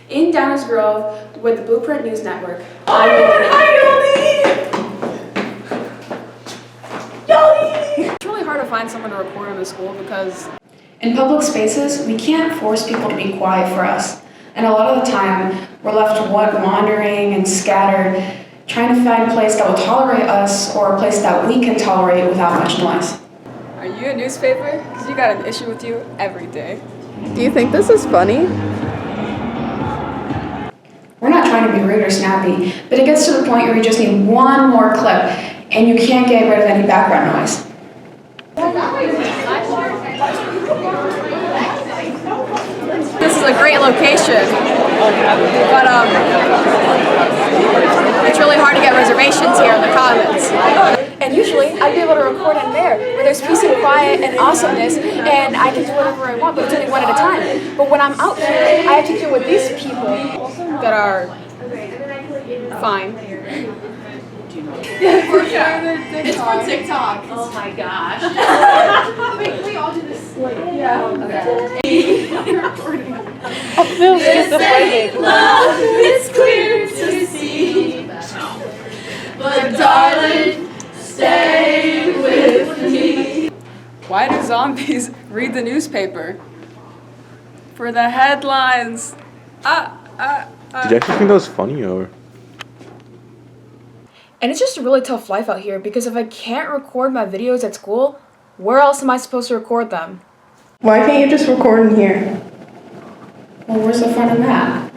in Downers Grove with the Blueprint News Network. Hi, Yoldi! Yoldi! It's really hard to find someone to record in the school because in public spaces, we can't force people to be quiet for us. And a lot of the time, we're left wandering and scattered, trying to find a place that will tolerate us or a place that we can tolerate without much noise. are you a newspaper? Because you got an issue with you every day. Do you think this is funny? We're not trying to be rude or snappy, but it gets to the point where you just need one more clip and you can't get rid of any background noise. This is a great location, but it's really hard to get reservations here in the Commons. And usually, I'd be able to record in there, where there's peace and quiet and awesomeness, and I can do whatever I want, but it's only one at a time. But when I'm out here, I have to deal with these people. That are fine. It's for TikTok. Oh my gosh. Wait, we all do this. Love is clear to see. But darling, stay with me. Why do zombies read the newspaper? For the headlines. Did you actually think that was funny, or? And it's just a really tough life out here, because if I can't record my videos at school, where else am I supposed to record them? Why can't you just record in here? Well, where's the fun in that?